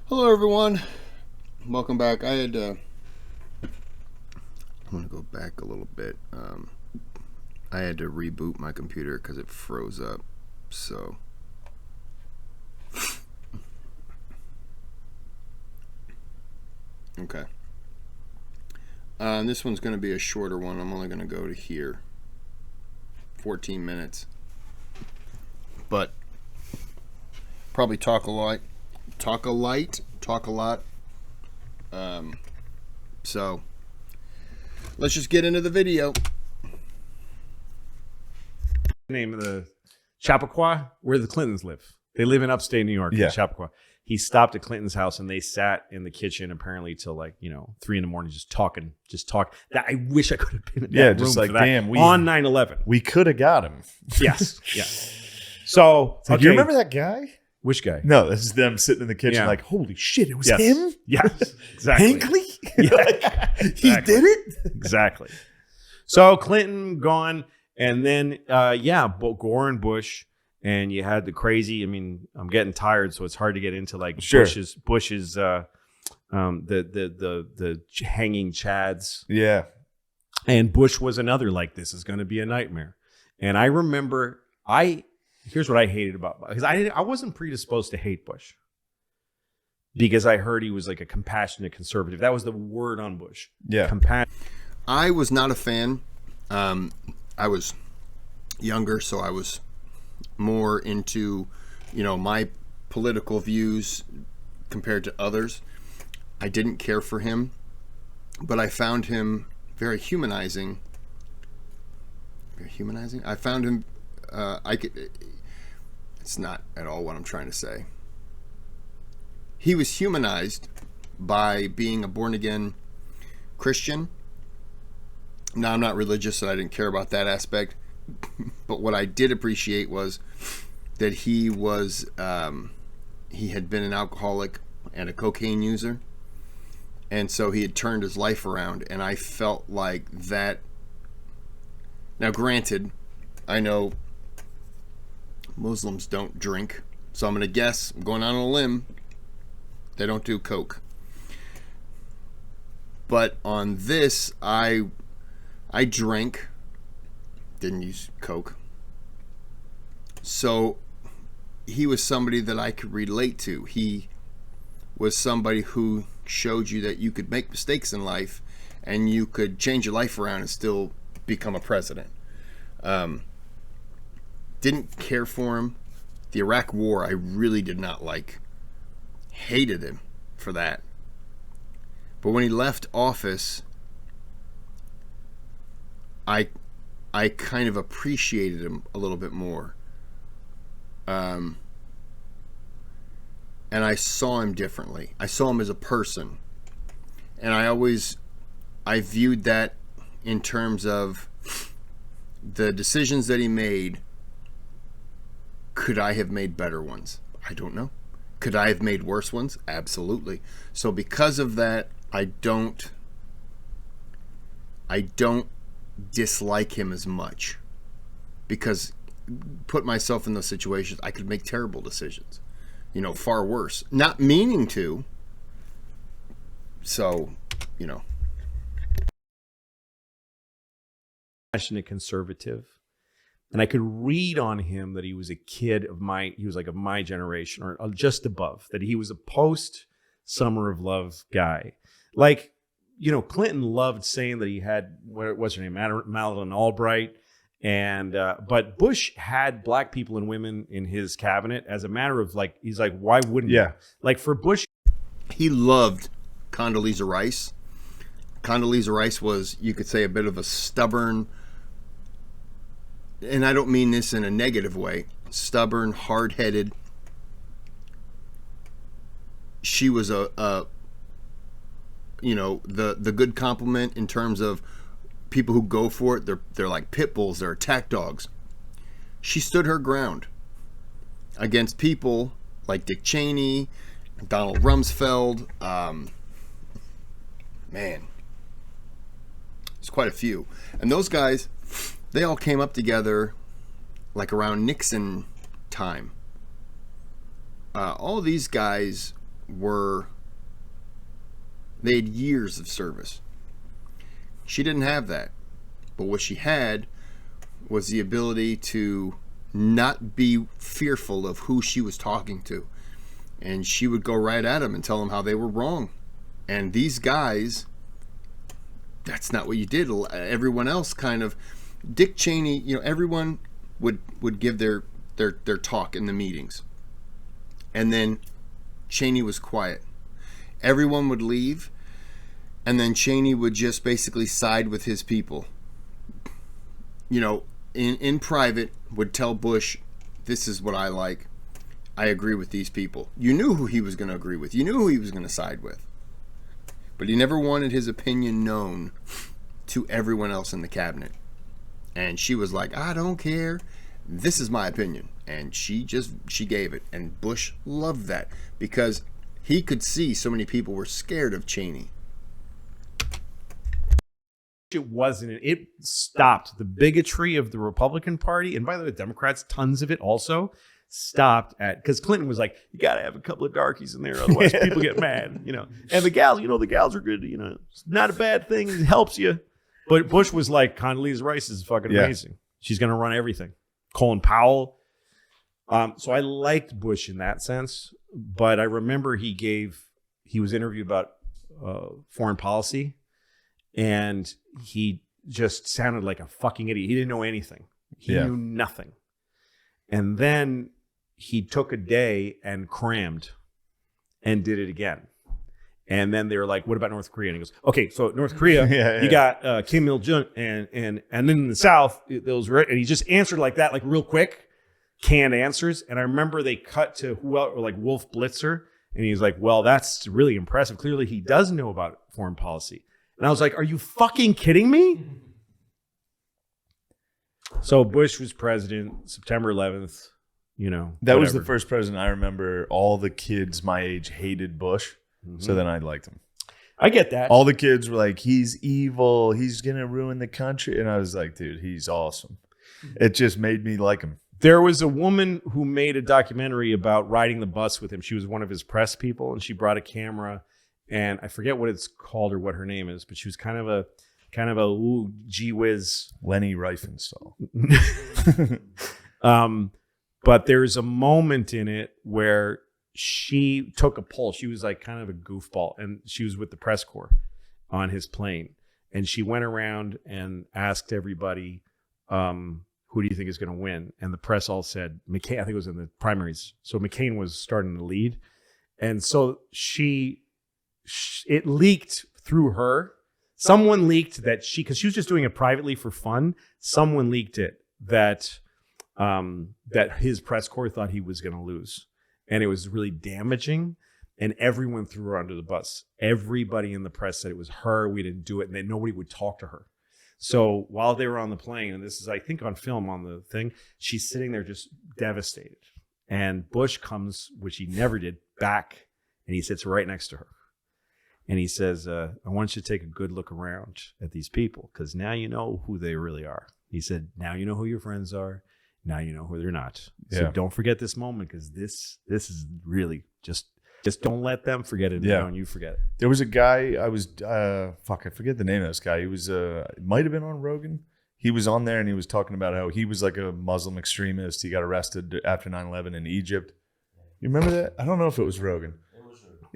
Hello, everyone. Welcome back. I'm going to go back a little bit. I had to reboot my computer because it froze up. So, okay. This one's going to be a shorter one. I'm only going to go to here. 14 minutes. But probably talk a lot. So let's just get into the video. Name of the Chappaqua, where the Clintons live. They live in upstate New York, in Chappaqua. He stopped at Clinton's house and they sat in the kitchen apparently till 3 a.m. just talking. That I wish I could have been in that room just for like that. damn, On 9/11. we could have got him. Yes. So Do you remember that guy? Which guy? No, this is them sitting in the kitchen Yeah. like, holy shit, it was Yes. him? Yes, exactly. Hankley? Yeah. He did it? Exactly. So Clinton gone, and then Gore and Bush, and you had the crazy. I mean, I'm getting tired, so it's hard to get into Sure. Bush's the hanging chads. Yeah. And Bush was another this is going to be a nightmare. And I remember here's what I hated about, because I wasn't predisposed to hate Bush, because I heard he was like a compassionate conservative. That was the word on Bush. Yeah. Compassion. I was not a fan. I was younger, so I was more into, my political views compared to others. I didn't care for him, but I found him very humanizing. Very humanizing? I found him, it's not at all what I'm trying to say. He was humanized by being a born-again Christian. Now, I'm not religious, so I didn't care about that aspect. But what I did appreciate was that he had been an alcoholic and a cocaine user. And so he had turned his life around. And I felt like that. Now, granted, I know Muslims don't drink. So I'm going to guess, I'm going on a limb, they don't do coke. But on this, I drank, didn't use coke. So he was somebody that I could relate to. He was somebody who showed you that you could make mistakes in life and you could change your life around and still become a president. Didn't care for him. The Iraq War, I really did not like. Hated him for that. But when he left office, I kind of appreciated him a little bit more. And I saw him differently. I saw him as a person. And I viewed that in terms of the decisions that he made. Could I have made better ones? I don't know. Could I have made worse ones? Absolutely. So because of that, I don't dislike him as much, because put myself in those situations, I could make terrible decisions, far worse, not meaning to. So, Passionate conservative. And I could read on him that he was a kid of my generation or just above, that he was a post Summer of Love guy. Clinton loved saying that he had, what's her name, Madeleine Albright. And, but Bush had black people and women in his cabinet as a matter of he's like, why wouldn't you? For Bush. He loved Condoleezza Rice. Condoleezza Rice was, you could say, a bit of a stubborn, and I don't mean this in a negative way, stubborn, hard-headed. She was the good compliment in terms of people who go for it. They're like pit bulls, they're attack dogs. She stood her ground against people like Dick Cheney, Donald Rumsfeld. Man, it's quite a few. And those guys, they all came up together around Nixon time. All these guys they had years of service. She didn't have that. But what she had was the ability to not be fearful of who she was talking to. And she would go right at them and tell them how they were wrong. And these guys, that's not what you did. Everyone else kind of, Dick Cheney, everyone would give their talk in the meetings. And then Cheney was quiet. Everyone would leave, and then Cheney would just basically side with his people. In private, would tell Bush, this is what I like. I agree with these people. You knew who he was going to agree with. You knew who he was going to side with. But he never wanted his opinion known to everyone else in the cabinet. And she was like, I don't care. This is my opinion. And she gave it. And Bush loved that because he could see so many people were scared of Cheney. It wasn't. It stopped the bigotry of the Republican Party. And by the way, Democrats, tons of it also stopped at, because Clinton was like, you got to have a couple of darkies in there. Otherwise people get mad, And the gals, the gals are good. It's not a bad thing. It helps you. But Bush was like, Condoleezza Rice is fucking amazing. She's going to run everything. Colin Powell. So I liked Bush in that sense. But I remember he was interviewed about foreign policy. And he just sounded like a fucking idiot. He didn't know anything. He knew nothing. And then he took a day and crammed and did it again. And then they were like, what about North Korea? And he goes, okay, so North Korea, you got Kim Il-jung. And then in the South, those were, and he just answered like that, like real quick, canned answers. And I remember they cut to like Wolf Blitzer. And he's like, well, that's really impressive. Clearly he does know about foreign policy. And I was like, are you fucking kidding me? So Bush was president, September 11th, That was the first president I remember. All the kids my age hated Bush. Mm-hmm. So then I liked him. I get that. All the kids were like, he's evil. He's going to ruin the country. And I was like, dude, he's awesome. It just made me like him. There was a woman who made a documentary about riding the bus with him. She was one of his press people, and she brought a camera. And I forget what it's called or what her name is, but she was kind of a ooh, gee whiz. Leni Riefenstahl. But there's a moment in it where she took a poll. She was like kind of a goofball, and she was with the press corps on his plane. And she went around and asked everybody, who do you think is going to win? And the press all said McCain. I think it was in the primaries. So McCain was starting to lead. And so it leaked through her. Someone leaked that because she was just doing it privately for fun. Someone leaked it that his press corps thought he was going to lose, and it was really damaging. And everyone threw her under the bus. Everybody in the press said it was her. We didn't do it, and then nobody would talk to her. So while they were on the plane, and this is I think on film on the thing, she's sitting there just devastated. And Bush comes, which he never did, back, and he sits right next to her. And he says, I want you to take a good look around at these people because now you know who they really are. He said, now you know who your friends are. Now you know who they're not. So don't forget this moment because this is really just don't let them forget it. Don't you forget it. There was a guy, I forget the name of this guy. He was, it might have been on Rogan. He was on there and he was talking about how he was like a Muslim extremist. He got arrested after 9/11 in Egypt. You remember that? I don't know if it was Rogan.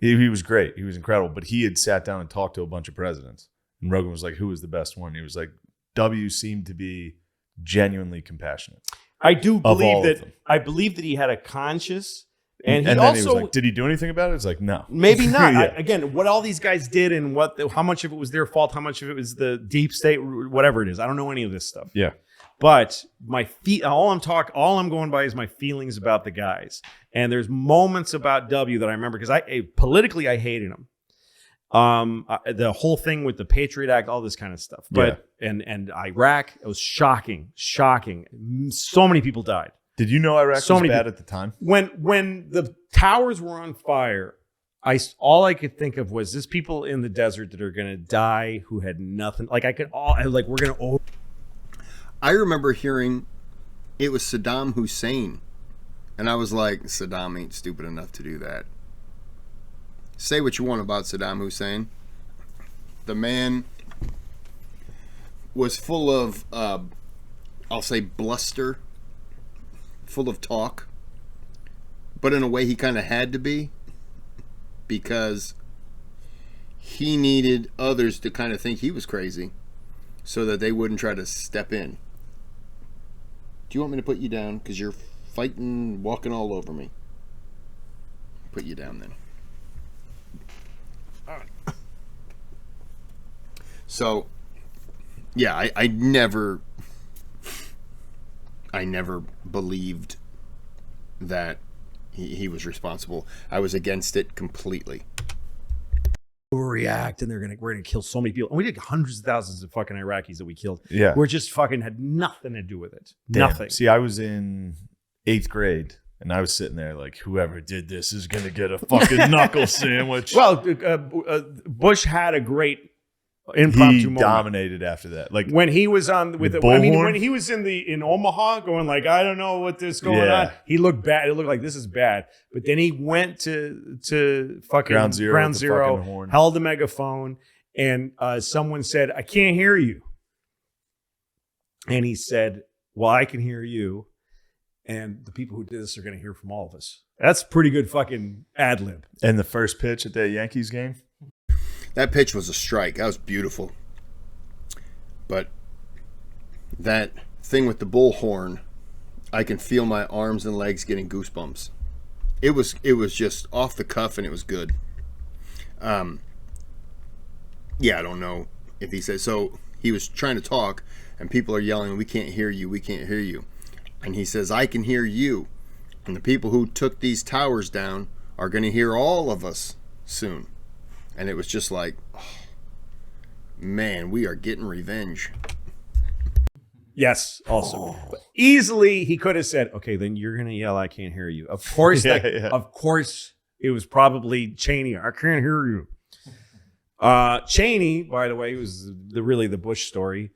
He was great. He was incredible. But he had sat down and talked to a bunch of presidents. And Rogan was like, who was the best one? He was like, W seemed to be genuinely compassionate. I do believe that. I believe that he had a conscience. And then also, he was like, did he do anything about it? It's like, no. Maybe not. Again, what all these guys did and how much of it was their fault, how much of it was the deep state, whatever it is. I don't know any of this stuff. Yeah. But all I'm going by is my feelings about the guys. And there's moments about W that I remember because politically I hated him. The whole thing with the Patriot Act, all this kind of stuff. But and Iraq, it was shocking. So many people died. Did you know Iraq was bad at the time? When the towers were on fire, all I could think of was this people in the desert that are going to die who had nothing. Like we're going to. I remember hearing it was Saddam Hussein, and I was like, Saddam ain't stupid enough to do that. say what you want about Saddam Hussein. The man was full of, I'll say, bluster, full of talk, but in a way he kind of had to be, because he needed others to kind of think he was crazy so that they wouldn't try to step in. Do you want me to put you down? Because you're fighting, walking all over me. Put you down then. All right. So, yeah, I never believed that he was responsible. I was against it completely. Overreact, and we're gonna kill so many people, and we did hundreds of thousands of fucking Iraqis that we killed. Yeah, we're just fucking had nothing to do with it. Damn. Nothing. See, I was in 8th grade, and I was sitting there like, whoever did this is gonna get a fucking knuckle sandwich. Well, Bush had a great impromptu moment. Dominated after that. Like when he was on with Bullhorn? I mean, when he was in Omaha going like, I don't know what this going on. He looked bad. It looked like this is bad. But then he went to fucking Ground Zero, held a megaphone, and someone said, I can't hear you. And he said, well, I can hear you. And the people who did this are going to hear from all of us. That's pretty good fucking ad lib. And the first pitch at the Yankees game? That pitch was a strike. That was beautiful. But that thing with the bullhorn, I can feel my arms and legs getting goosebumps. It was just off the cuff, and it was good. Yeah, I don't know if he said so. He was trying to talk, and people are yelling, "We can't hear you. We can't hear you." And he says, "I can hear you." And the people who took these towers down are going to hear all of us soon. And it was just like, oh, man, we are getting revenge. Yes, also. But easily he could have said, okay, then you're going to yell, I can't hear you. Of course, Of course, it was probably Cheney. I can't hear you. Cheney, by the way, was really the Bush story.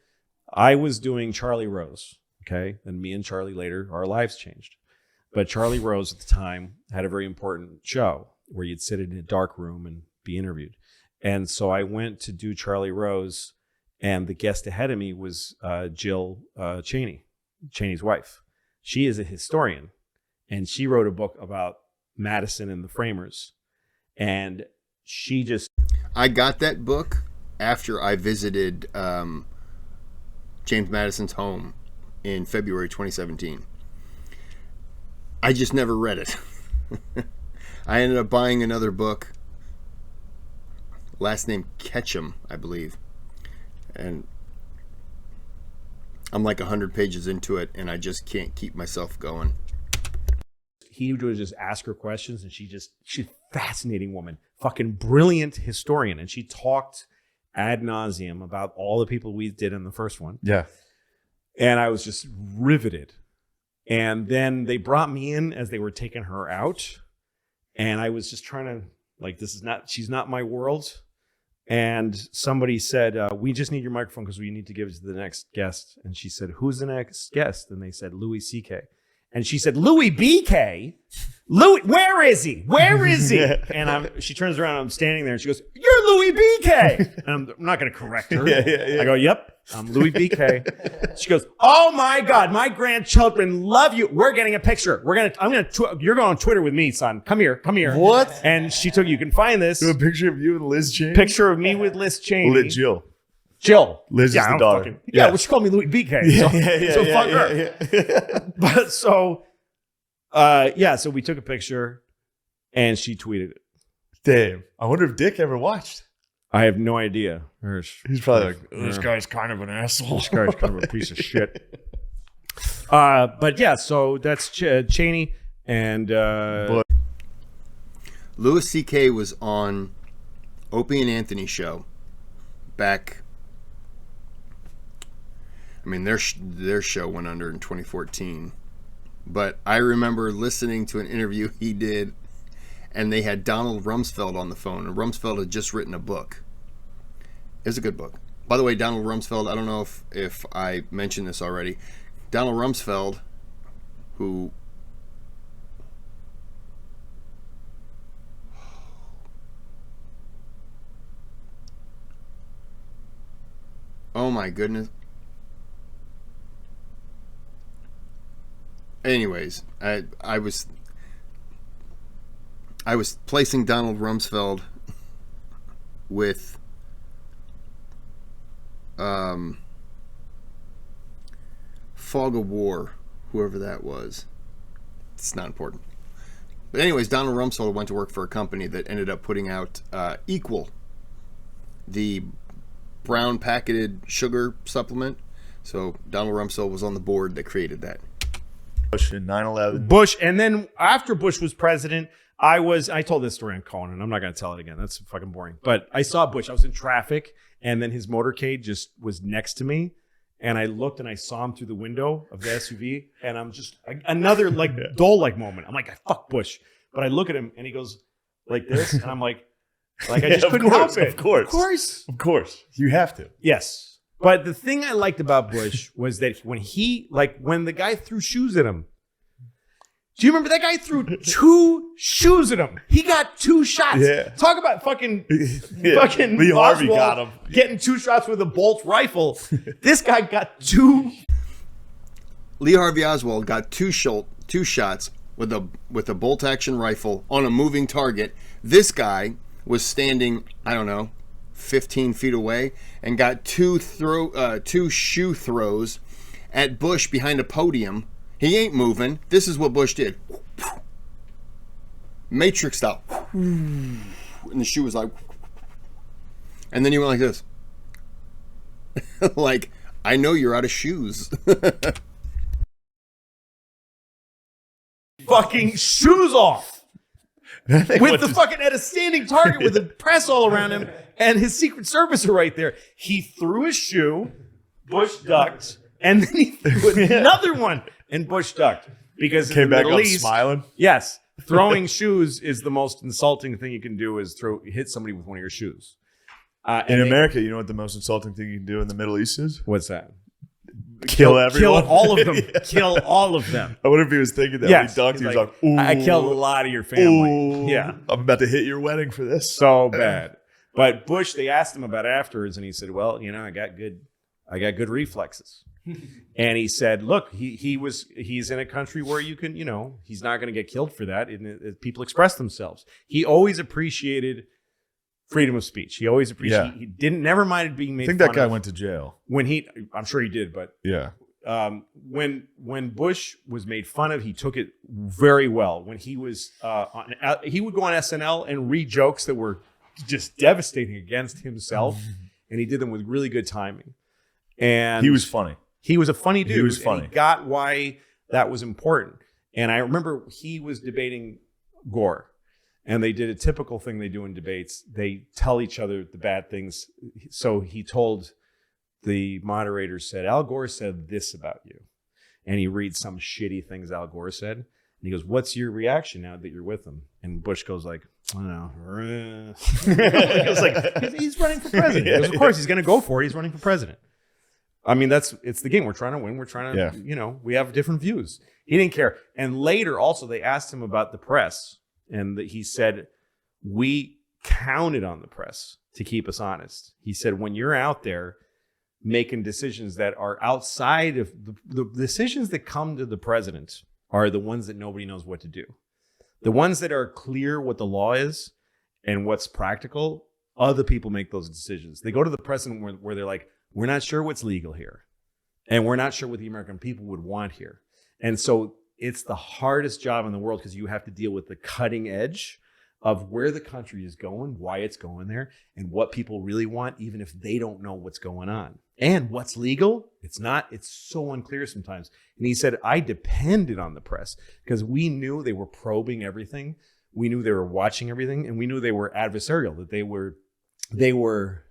I was doing Charlie Rose, okay? And me and Charlie later, our lives changed. But Charlie Rose at the time had a very important show where you'd sit in a dark room and be interviewed. And so I went to do Charlie Rose, and the guest ahead of me was Jill Cheney, Cheney's wife. She is a historian, and she wrote a book about Madison and the Framers. And she just... I got that book after I visited James Madison's home in February 2017. I just never read it. I ended up buying another book. Last name Ketchum, I believe. And I'm like 100 pages into it, and I just can't keep myself going. He would just ask her questions, and she's a fascinating woman. Fucking brilliant historian. And she talked ad nauseum about all the people we did in the first one. Yeah. And I was just riveted. And then they brought me in as they were taking her out. And I was just trying to, like, she's not my world. And somebody said, we just need your microphone because we need to give it to the next guest. And she said, who's the next guest? And they said, Louis CK. And she said, Louis BK? Louis, where is he? Where is he? And she turns around, I'm standing there, and she goes, you're Louis BK. And I'm not going to correct her. I go, yep, I'm Louis BK. She goes, oh my God, my grandchildren love you. We're getting a picture. You're going on Twitter with me, son. Come here. What? And she took, you can find this. A picture of you and Liz Cheney? Picture of me with Liz Cheney. Jill. Liz is the daughter. Well, she called me Louis BK. So fuck her. But so we took a picture, and she tweeted it. Damn. I wonder if Dick ever watched. I have no idea. He's probably like, this guy's kind of an asshole. This guy's kind of a piece of shit. But yeah, so that's Cheney and Louis CK was on Opie and Anthony show back. I mean, their show went under in 2014. But I remember listening to an interview he did, and they had Donald Rumsfeld on the phone. And Rumsfeld had just written a book. It was a good book. By the way, Donald Rumsfeld, I don't know if I mentioned this already. Donald Rumsfeld, who... Oh my goodness. Anyways, I was placing Donald Rumsfeld with Fog of War, whoever that was. It's not important. But anyways, Donald Rumsfeld went to work for a company that ended up putting out Equal, the brown packeted sugar supplement. So Donald Rumsfeld was on the board that created that. Bush in 9/11. Bush, and then after Bush was president, I told this story on Conan, and I'm not going to tell it again. That's fucking boring. But I saw Bush. I was in traffic, and then his motorcade just was next to me. And I looked and I saw him through the window of the SUV, and I'm just another Dole-like moment. I'm like, fuck Bush. But I look at him and he goes like this, and I'm like I just couldn't help it. Of course. You have to. Yes. But the thing I liked about Bush was that when the guy threw shoes at him. Do you remember that guy threw 2 shoes at him? He got 2 shots. Yeah. Talk about fucking Lee Harvey got him. Getting 2 shots with a Bolt rifle. This guy got 2. Lee Harvey Oswald got 2 shots with a bolt action rifle on a moving target. This guy was standing, I don't know, 15 feet away and got 2 shoe throws at Bush behind a podium. He ain't moving. This is what Bush did. Matrix style. And the shoe was like, and then he went like this. Like, I know you're out of shoes. Fucking shoes off. With the fucking at a standing target with the press all around him, and his Secret Service are right there. He threw his shoe, Bush ducked, and then he threw another one, and Bush ducked. Because came in the back Middle up East, smiling. Yes, throwing shoes is the most insulting thing you can do. Is hit somebody with one of your shoes. In America, you know what the most insulting thing you can do in the Middle East is? What's that? Kill everyone. Kill all of them. Yeah. Kill all of them. I wonder if he was thinking that. Yes. When he ducked, he was like, ooh. I killed a lot of your family. Ooh, yeah. I'm about to hit your wedding for this. So bad. But Bush, they asked him about it afterwards, and he said, well, I got good reflexes. And he said, look, he's in a country where you can, he's not going to get killed for that. And people express themselves. He always appreciated freedom of speech. He always appreciated. Yeah. He never minded being made fun of. I think that guy went to jail. I'm sure he did, but yeah. When Bush was made fun of, he took it very well. When he was he would go on SNL and read jokes that were just devastating against himself, and he did them with really good timing. And he was funny. He was a funny dude. He was funny. And he got why that was important. And I remember he was debating Gore. And they did a typical thing they do in debates. They tell each other the bad things. So he told the moderator, said, Al Gore said this about you. And he reads some shitty things Al Gore said. And he goes, what's your reaction now that you're with him? And Bush goes like, I don't know. He was like, he's running for president. He goes, of course, he's going to go for it. He's running for president. I mean, it's the game. We're trying to win. We're trying to, we have different views. He didn't care. And later also, they asked him about the press. And he said, we counted on the press to keep us honest. He said, when you're out there making decisions that are outside of the decisions that come to the president are the ones that nobody knows what to do. The ones that are clear what the law is and what's practical, other people make those decisions. They go to the president where they're like, we're not sure what's legal here. And we're not sure what the American people would want here. And so it's the hardest job in the world because you have to deal with the cutting edge of where the country is going, why it's going there, and what people really want, even if they don't know what's going on. And what's legal, it's so unclear sometimes. And he said, I depended on the press because we knew they were probing everything. We knew they were watching everything, and we knew they were adversarial, that they were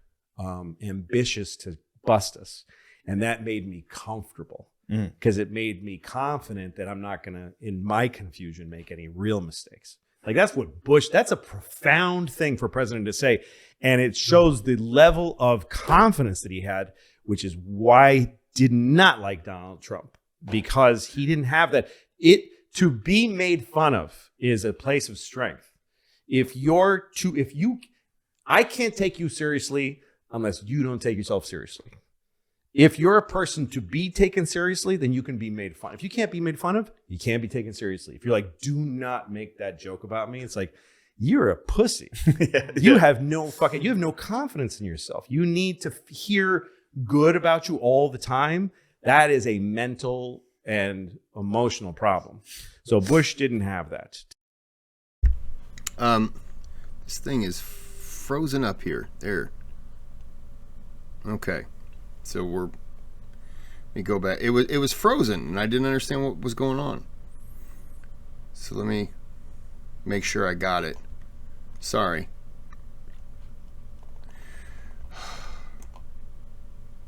ambitious to bust us. And that made me comfortable. Because it made me confident that I'm not going to, in my confusion, make any real mistakes. Like that's a profound thing for a president to say. And it shows the level of confidence that he had, which is why I did not like Donald Trump, because he didn't have that. To be made fun of is a place of strength. I can't take you seriously unless you don't take yourself seriously. If you're a person to be taken seriously, then you can be made fun. If you can't be made fun of, you can't be taken seriously. If you're like, do not make that joke about me, it's like, you're a pussy. You have no confidence in yourself. You need to hear good about you all the time. That is a mental and emotional problem. So Bush didn't have that. This thing is frozen up here. There. Okay. So let me go back. It was frozen and I didn't understand what was going on. So let me make sure I got it. Sorry.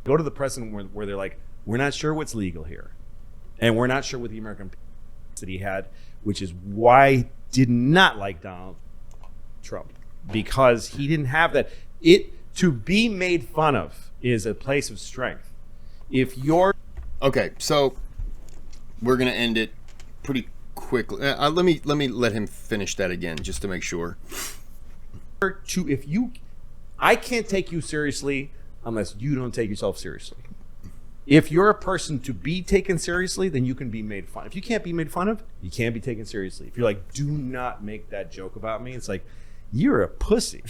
Go to the precedent where they're like, we're not sure what's legal here. And we're not sure what the American that he had, which is why he did not like Donald Trump, because he didn't have that. To be made fun of is a place of strength. If you're okay, so we're gonna end it pretty quickly. Let me let him finish that again just to make sure. I can't take you seriously unless you don't take yourself seriously. If you're a person to be taken seriously, then you can be made fun. If you can't be made fun of, you can't be taken seriously. If you're like, do not make that joke about me, it's like, you're a pussy.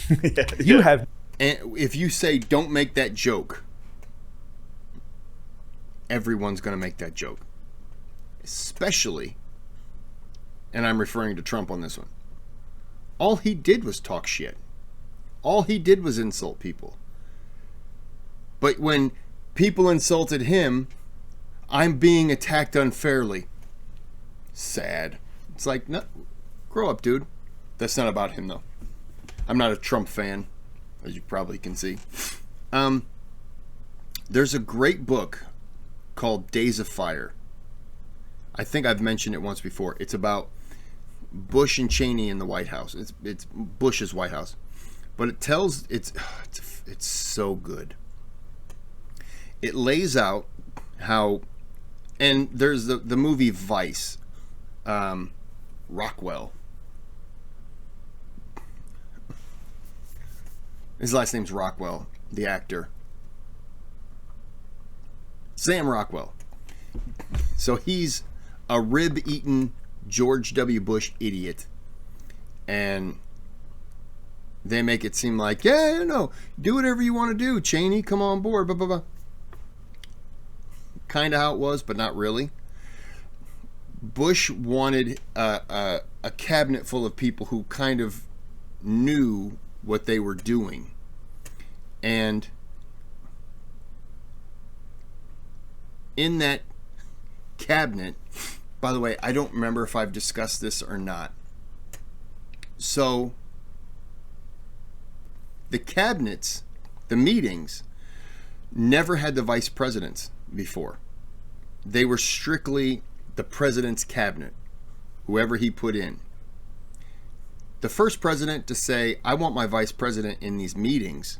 You have. And if you say, don't make that joke, everyone's going to make that joke. Especially, and I'm referring to Trump on this one, all he did was talk shit. All he did was insult people. But when people insulted him, I'm being attacked unfairly. Sad. It's like, no, grow up, dude. That's not about him, though. I'm not a Trump fan, as you probably can see. There's a great book called Days of Fire. I think I've mentioned it once before. It's about Bush and Cheney in the White House. It's Bush's White House. But it tells, it's so good. It lays out how, and there's the movie Vice, Rockwell. His last name's Rockwell, the actor. Sam Rockwell. So he's a rib-eating George W. Bush idiot. And they make it seem like, yeah, no, do whatever you want to do, Cheney, come on board, blah, blah, blah. Kind of how it was, but not really. Bush wanted a cabinet full of people who kind of knew what they were doing. And in that cabinet, by the way, I don't remember if I've discussed this or not. So the cabinets, the meetings, never had the vice presidents before. They were strictly the president's cabinet, whoever he put in. The first president to say, I want my vice president in these meetings,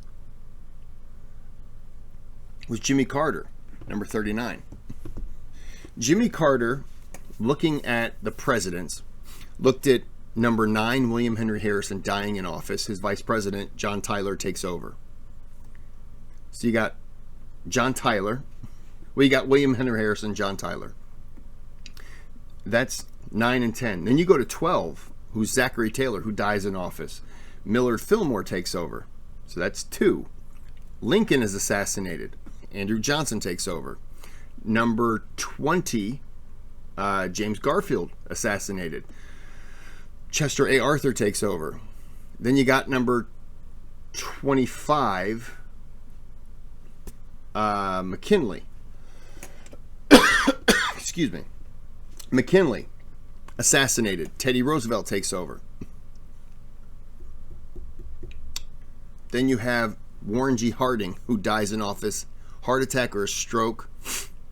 was Jimmy Carter, number 39. Jimmy Carter, looking at the presidents, looked at number 9, William Henry Harrison, dying in office. His vice president, John Tyler, takes over. So you got John Tyler. Well, you got William Henry Harrison, John Tyler. That's 9 and 10. Then you go to 12, who's Zachary Taylor, who dies in office. Millard Fillmore takes over. So that's 2. Lincoln is assassinated. Andrew Johnson takes over. Number 20, James Garfield assassinated. Chester A. Arthur takes over. Then you got number 25, McKinley. Excuse me. McKinley assassinated. Teddy Roosevelt takes over. Then you have Warren G. Harding, who dies in office, heart attack or a stroke.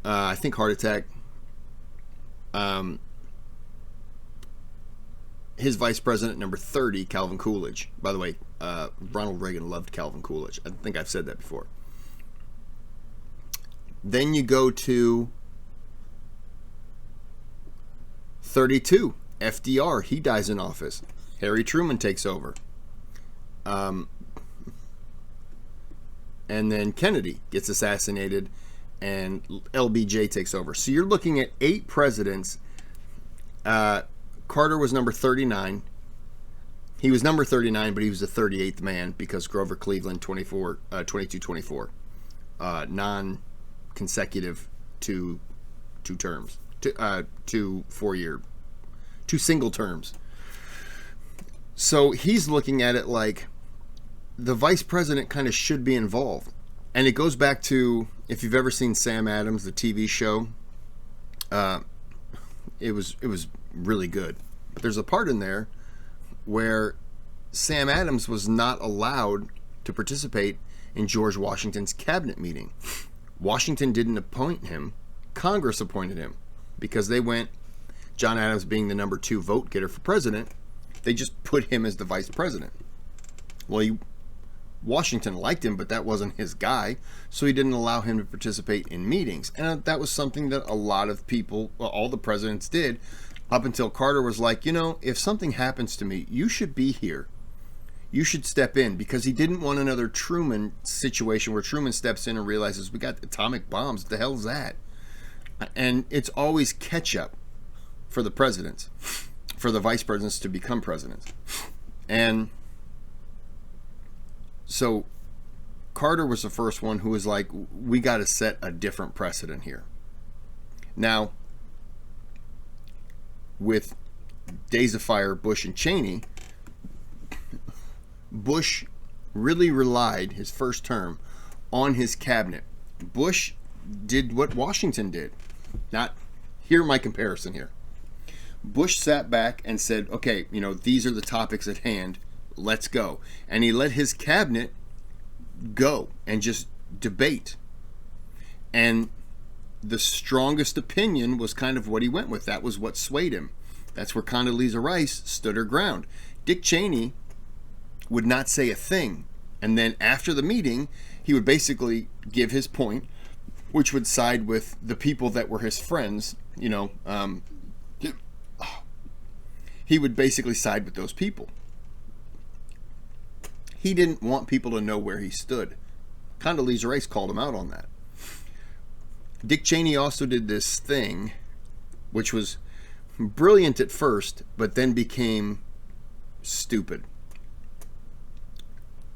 I think heart attack. His vice president, number 30, Calvin Coolidge. By the way, Ronald Reagan loved Calvin Coolidge. I think I've said that before. Then you go to 32, FDR. He dies in office. Harry Truman takes over. And then Kennedy gets assassinated. and LBJ takes over. So you're looking at 8 presidents. Carter was number 39. He was number 39, but he was the 38th man because Grover Cleveland 22-24, non-consecutive two terms, two 4-year, 2 single terms. So he's looking at it like the vice president kind of should be involved. And it goes back to, if you've ever seen Sam Adams, the TV show, it was really good. But there's a part in there where Sam Adams was not allowed to participate in George Washington's cabinet meeting. Washington didn't appoint him. Congress appointed him because they went, John Adams being the number 2 vote getter for president, they just put him as the vice president. Well, Washington liked him, but that wasn't his guy, so he didn't allow him to participate in meetings. And that was something that a lot of people, well, all the presidents did, up until Carter was like, if something happens to me, you should be here. You should step in, because he didn't want another Truman situation where Truman steps in and realizes we got atomic bombs. What the hell's that? And it's always catch up for the presidents, for the vice presidents to become presidents. And so Carter was the first one who was like, we got to set a different precedent here. Now, with Days of Fire, Bush and Cheney, Bush really relied his first term on his cabinet. Bush did what Washington did. Hear my comparison here. Bush sat back and said, okay, these are the topics at hand. Let's go. And he let his cabinet go and just debate. And the strongest opinion was kind of what he went with. That was what swayed him. That's where Condoleezza Rice stood her ground. Dick Cheney would not say a thing. And then after the meeting, he would basically give his point, which would side with the people that were his friends. He would basically side with those people. He didn't want people to know where he stood. Condoleezza Rice called him out on that. Dick Cheney also did this thing, which was brilliant at first, but then became stupid.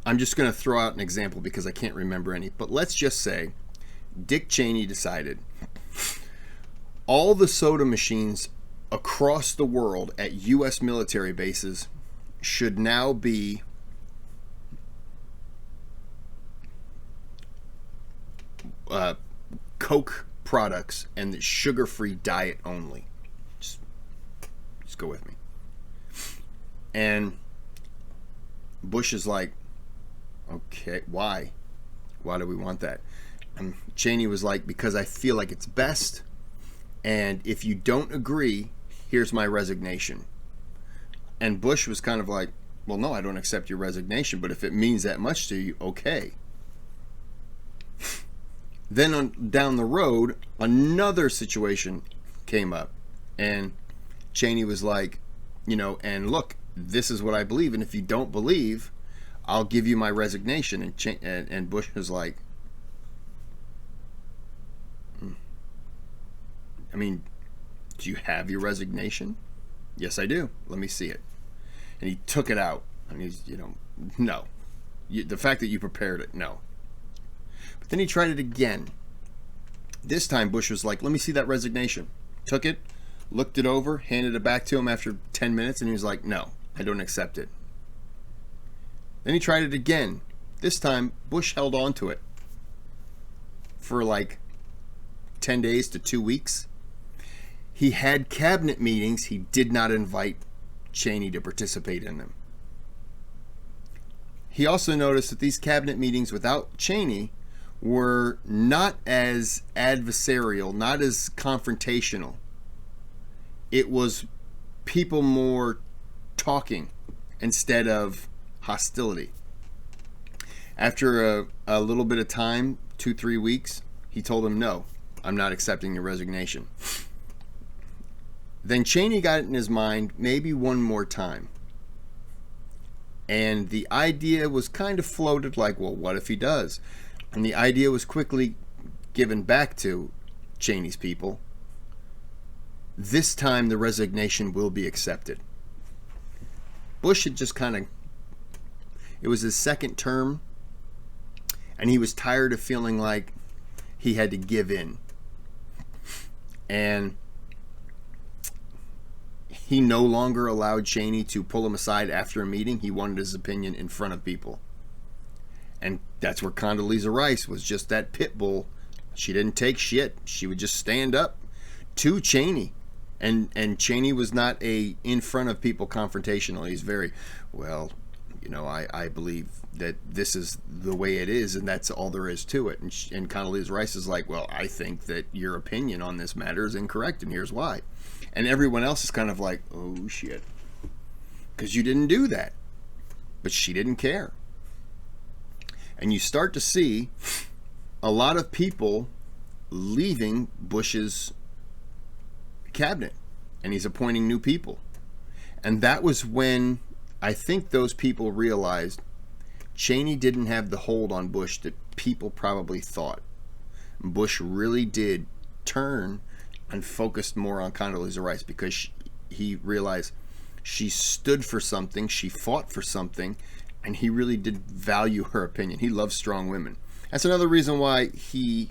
I'm just going to throw out an example because I can't remember any. But let's just say Dick Cheney decided all the soda machines across the world at U.S. military bases should now be Coke products and the sugar-free diet only. Just go with me. And Bush is like, okay, why? Why do we want that? And Cheney was like, because I feel like it's best, and if you don't agree, here's my resignation. And Bush was kind of like, well, no, I don't accept your resignation, but if it means that much to you, okay. Then down the road, another situation came up, and Cheney was like, and look, this is what I believe, and if you don't believe, I'll give you my resignation. And Bush was like, I mean, do you have your resignation? Yes, I do. Let me see it. And he took it out. And he's, no. The fact that you prepared it, no. But then he tried it again. This time Bush was like, let me see that resignation. Took it, looked it over, handed it back to him after 10 minutes, and he was like, no, I don't accept it. Then he tried it again. This time, Bush held on to it for like 10 days to 2 weeks. He had cabinet meetings. He did not invite Cheney to participate in them. He also noticed that these cabinet meetings without Cheney were not as adversarial, not as confrontational. It was people more talking instead of hostility. After a little bit of time, 2-3 weeks, he told him, no, I'm not accepting your resignation. Then Cheney got it in his mind maybe one more time. And the idea was kind of floated like, well, what if he does? And the idea was quickly given back to Cheney's people, this time the resignation will be accepted. Bush had just kind of, it was his second term, and he was tired of feeling like he had to give in. And he no longer allowed Cheney to pull him aside after a meeting. He wanted his opinion in front of people. And that's where Condoleezza Rice was just that pit bull. She didn't take shit. She would just stand up to Cheney. And Cheney was not a in front of people confrontational. He's very, well, you know, I believe that this is the way it is, and that's all there is to it. And Condoleezza Rice is like, well, I think that your opinion on this matter is incorrect, and here's why. And everyone else is kind of like, oh, shit. Because you didn't do that. But she didn't care. And you start to see a lot of people leaving Bush's cabinet, and he's appointing new people. And that was when I think those people realized Cheney didn't have the hold on Bush that people probably thought. Bush really did turn and focused more on Condoleezza Rice because he realized she stood for something, she fought for something, and he really did value her opinion. He loves strong women. That's another reason why he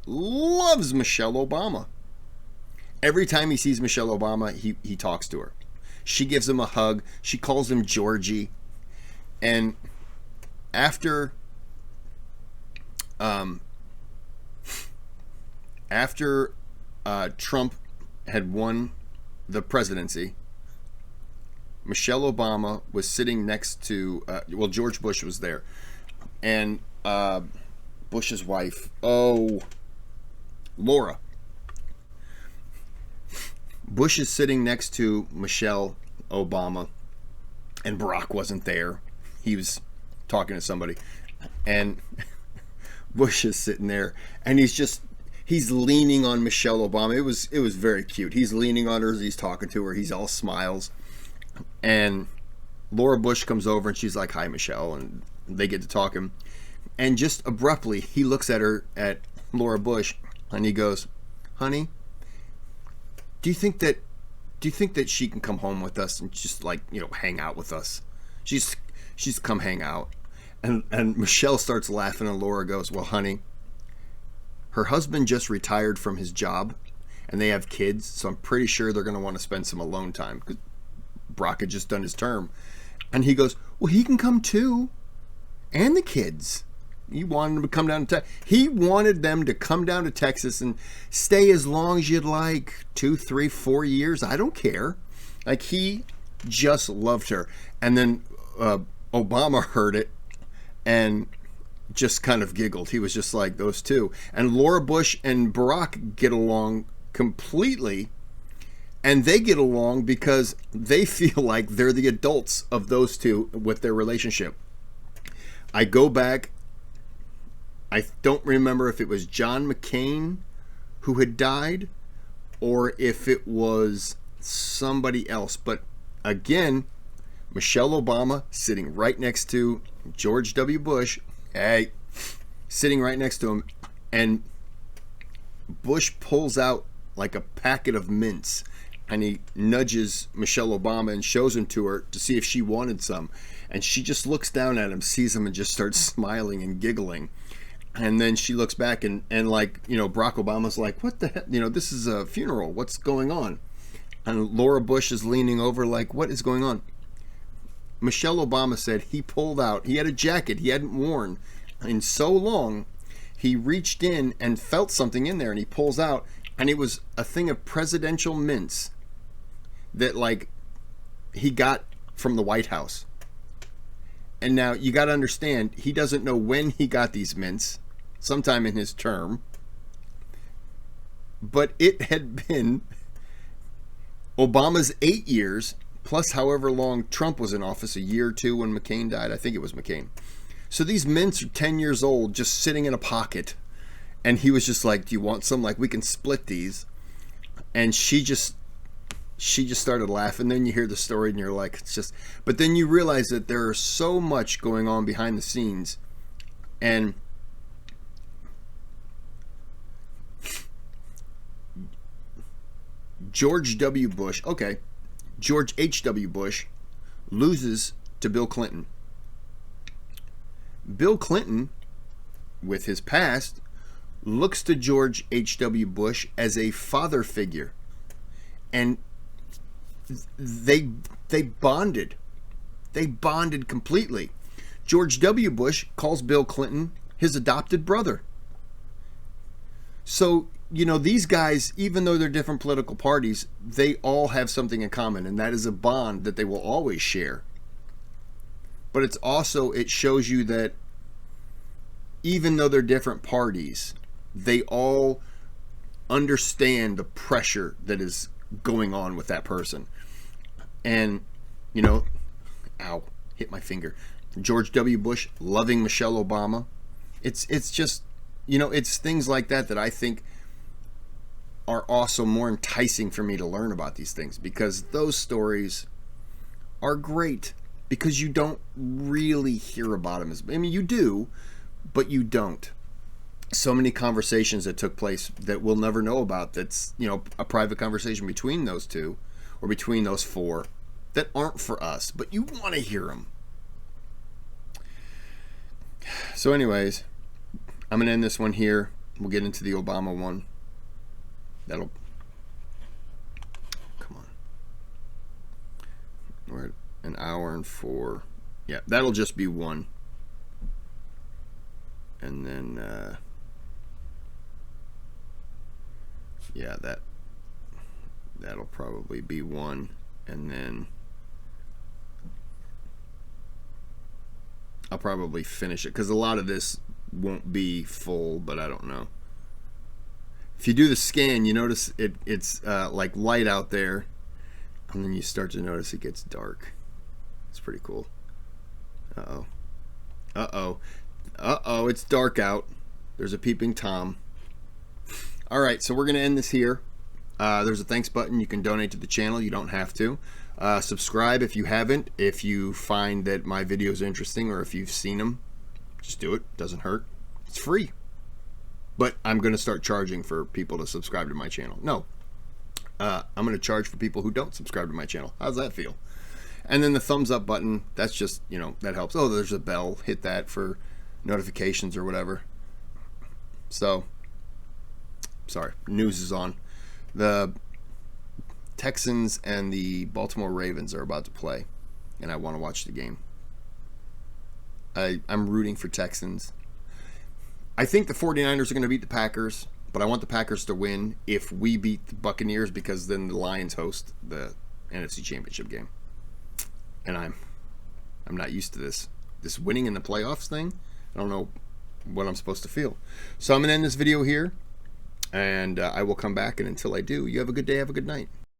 loves Michelle Obama. Every time he sees Michelle Obama, he talks to her. She gives him a hug. She calls him Georgie. And after Trump had won the presidency, Michelle Obama was sitting next to, George Bush was there. And Bush's wife, Laura. Bush is sitting next to Michelle Obama, and Barack wasn't there. He was talking to somebody, and Bush is sitting there, and he's leaning on Michelle Obama. It was very cute. He's leaning on her as he's talking to her. He's all smiles, and Laura Bush comes over, and she's like, "Hi, Michelle," and they get to talking, and just abruptly he looks at Laura Bush, and he goes, "Honey, do you think that she can come home with us and just, like, you know, hang out with us? She's come hang out." And Michelle starts laughing, and Laura goes, "Well, honey, her husband just retired from his job and they have kids, so I'm pretty sure they're going to want to spend some alone time because Brock had just done his term." And he goes, "Well, he can come too, and the kids." He wanted them to come down to Texas. He wanted them to come down to Texas and stay as long as you'd like, 2, 3, 4 years. I don't care. Like, he just loved her. And then Obama heard it and just kind of giggled. He was just like, those two. And Laura Bush and Barack get along completely. And they get along because they feel like they're the adults of those two with their relationship. I go back. I don't remember if it was John McCain who had died or if it was somebody else. But again, Michelle Obama sitting right next to George W. Bush. Hey, sitting right next to him. And Bush pulls out like a packet of mints, and he nudges Michelle Obama and shows them to her to see if she wanted some. And she just looks down at him, sees him, and just starts smiling and giggling. And then she looks back and like, you know, Barack Obama's like, "What the heck? You know, this is a funeral. What's going on?" And Laura Bush is leaning over like, "What is going on?" Michelle Obama said he pulled out, he had a jacket he hadn't worn in so long. He reached in and felt something in there, and he pulls out, and it was a thing of presidential mints that, like, he got from the White House. And now you got to understand, he doesn't know when he got these mints, sometime in his term, but it had been Obama's 8 years plus however long Trump was in office, a year or two when McCain died. I think it was McCain. So these mints are 10 years old, just sitting in a pocket. And he was just like, "Do you want some? Like, we can split these." And she just started laughing. Then you hear the story and you're like, it's just, but then you realize that there is so much going on behind the scenes. And George W. Bush, okay, George H.W. Bush loses to Bill Clinton. Bill Clinton, with his past, looks to George H.W. Bush as a father figure. And they bonded. They bonded completely. George W. Bush calls Bill Clinton his adopted brother. So, you know, these guys, even though they're different political parties, they all have something in common, and that is a bond that they will always share. But it's also, it shows you that even though they're different parties, they all understand the pressure that is going on with that person. And, you know, ow, hit my finger. George W. Bush loving Michelle Obama. It's just, you know, it's things like that that I think are also more enticing for me to learn about these things, because those stories are great because you don't really hear about them. I mean, you do, but you don't. So many conversations that took place that we'll never know about, that's, you know, a private conversation between those two or between those four that aren't for us, but you want to hear them. So anyways, I'm going to end this one here. We'll get into the Obama one. That'll, come on. We're at an hour and 4. Yeah, that'll just be one. And then, yeah, that'll probably be one. And then I'll probably finish it, because a lot of this won't be full, but I don't know. If you do the scan, you notice it's like light out there, and then you start to notice it gets dark. It's pretty cool. Uh-oh. Uh-oh. Uh-oh, it's dark out. There's a peeping Tom. All right, so we're going to end this here. There's a thanks button. You can donate to the channel. You don't have to. Subscribe if you haven't. If you find that my videos are interesting, or if you've seen them, just do it. Doesn't hurt. It's free. But I'm going to start charging for people to subscribe to my channel. No. I'm going to charge for people who don't subscribe to my channel. How's that feel? And then the thumbs up button, that's just, you know, that helps. Oh, there's a bell. Hit that for notifications or whatever. So, sorry. News is on. The Texans and the Baltimore Ravens are about to play, and I want to watch the game. I'm rooting for Texans. I think the 49ers are going to beat the Packers, but I want the Packers to win if we beat the Buccaneers, because then the Lions host the NFC Championship game. And I'm not used to this winning in the playoffs thing. I don't know what I'm supposed to feel. So I'm going to end this video here, and I will come back, and until I do, you have a good day, have a good night.